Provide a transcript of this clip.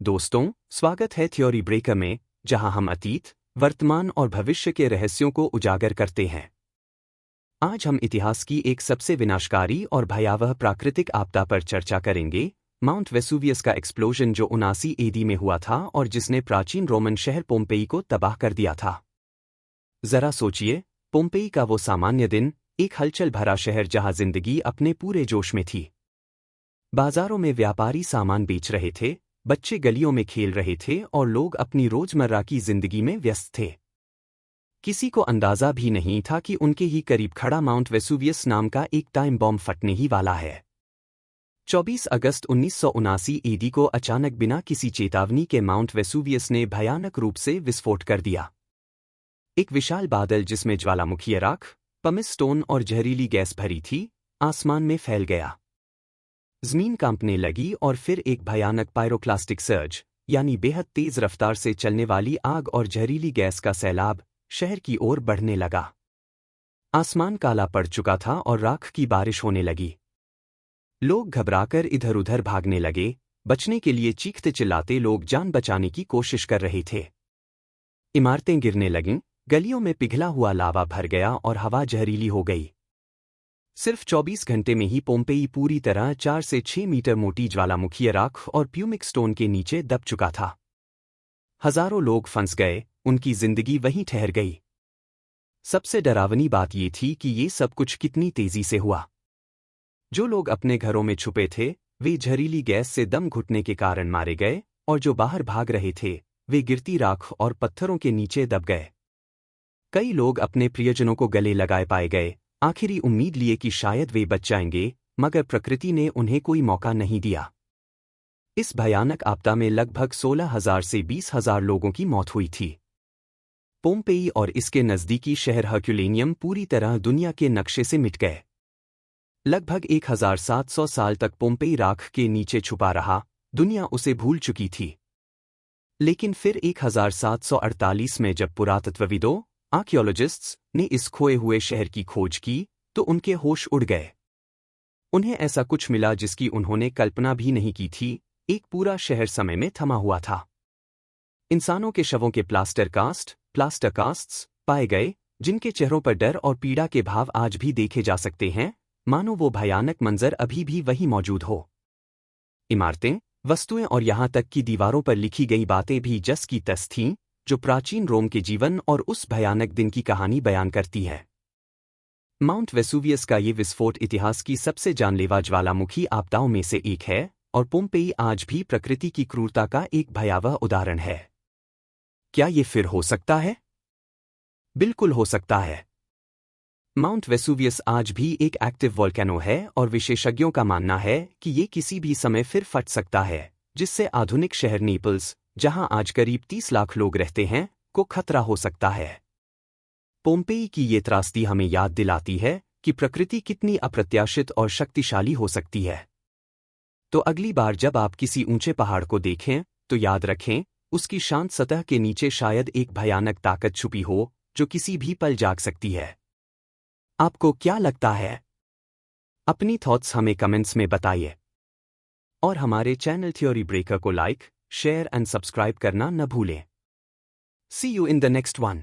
दोस्तों, स्वागत है थ्योरी ब्रेकर में, जहां हम अतीत, वर्तमान और भविष्य के रहस्यों को उजागर करते हैं। आज हम इतिहास की एक सबसे विनाशकारी और भयावह प्राकृतिक आपदा पर चर्चा करेंगे, माउंट वेसुवियस का एक्सप्लोजन जो 79 एडी में हुआ था और जिसने प्राचीन रोमन शहर पोम्पेई को तबाह कर दिया था। जरा सोचिए, पोम्पेई का वो सामान्य दिन, एक हलचल भरा शहर जहां जिंदगी अपने पूरे जोश में थी। बाजारों में व्यापारी सामान बेच रहे थे, बच्चे गलियों में खेल रहे थे और लोग अपनी रोजमर्रा की जिंदगी में व्यस्त थे। किसी को अंदाजा भी नहीं था कि उनके ही करीब खड़ा माउंट वेसुवियस नाम का एक टाइम बॉम्ब फटने ही वाला है। 24 अगस्त 1979 ईडी को अचानक बिना किसी चेतावनी के माउंट वेसुवियस ने भयानक रूप से विस्फोट कर दिया। एक विशाल बादल जिसमें ज्वालामुखी राख, पमिस स्टोन और जहरीली गैस भरी थी, आसमान में फैल गया। जमीन कांपने लगी और फिर एक भयानक पायरोक्लास्टिक सर्ज, यानी बेहद तेज रफ्तार से चलने वाली आग और जहरीली गैस का सैलाब, शहर की ओर बढ़ने लगा। आसमान काला पड़ चुका था और राख की बारिश होने लगी। लोग घबराकर इधर उधर भागने लगे, बचने के लिए चीखते चिल्लाते लोग जान बचाने की कोशिश कर रहे थे। इमारतें गिरने लगीं, गलियों में पिघला हुआ लावा भर गया और हवा जहरीली हो गई। सिर्फ 24 घंटे में ही पोम्पेई पूरी तरह 4 से 6 मीटर मोटी ज्वालामुखी राख और प्यूमिक स्टोन के नीचे दब चुका था। हजारों लोग फंस गए, उनकी जिंदगी वहीं ठहर गई। सबसे डरावनी बात ये थी कि ये सब कुछ कितनी तेजी से हुआ। जो लोग अपने घरों में छुपे थे, वे जहरीली गैस से दम घुटने के कारण मारे गए, और जो बाहर भाग रहे थे, वे गिरती राख और पत्थरों के नीचे दब गए। कई लोग अपने प्रियजनों को गले लगाए पाए गए, आखिरी उम्मीद लिए कि शायद वे बच जाएंगे, मगर प्रकृति ने उन्हें कोई मौका नहीं दिया। इस भयानक आपदा में लगभग 16,000 से 20,000 लोगों की मौत हुई थी। पोम्पेई और इसके नज़दीकी शहर हर्क्युलेनियम पूरी तरह दुनिया के नक्शे से मिट गए। लगभग 1700 साल तक पोम्पेई राख के नीचे छुपा रहा, दुनिया उसे भूल चुकी थी। लेकिन फिर 1748 में जब पुरातत्वविदों, आर्कियोलॉजिस्ट्स ने इस खोए हुए शहर की खोज की, तो उनके होश उड़ गए। उन्हें ऐसा कुछ मिला जिसकी उन्होंने कल्पना भी नहीं की थी, एक पूरा शहर समय में थमा हुआ था। इंसानों के शवों के प्लास्टर कास्ट्स पाए गए, जिनके चेहरों पर डर और पीड़ा के भाव आज भी देखे जा सकते हैं, मानो वो भयानक मंजर अभी भी वहीं मौजूद हो। इमारतें, वस्तुएं और यहां तक कि दीवारों पर लिखी गई बातें भी जस की तस थीं, जो प्राचीन रोम के जीवन और उस भयानक दिन की कहानी बयान करती है। माउंट वेसुवियस का ये विस्फोट इतिहास की सबसे जानलेवा ज्वालामुखी आपदाओं में से एक है, और पोम्पेई आज भी प्रकृति की क्रूरता का एक भयावह उदाहरण है। क्या ये फिर हो सकता है? बिल्कुल हो सकता है। माउंट वेसुवियस आज भी एक एक्टिव वोल्केनो है और विशेषज्ञों का मानना है कि ये किसी भी समय फिर फट सकता है, जिससे आधुनिक शहर नेपल्स, जहां आज करीब 30 लाख लोग रहते हैं, को खतरा हो सकता है। पोम्पेई की ये त्रासदी हमें याद दिलाती है कि प्रकृति कितनी अप्रत्याशित और शक्तिशाली हो सकती है। तो अगली बार जब आप किसी ऊंचे पहाड़ को देखें, तो याद रखें, उसकी शांत सतह के नीचे शायद एक भयानक ताकत छुपी हो, जो किसी भी पल जाग सकती है। आपको क्या लगता है? अपनी थॉट्स हमें कमेंट्स में बताइए। और हमारे चैनल थ्योरी ब्रेकर को लाइक, शेयर एंड सब्सक्राइब करना न भूलें। See you in the next one.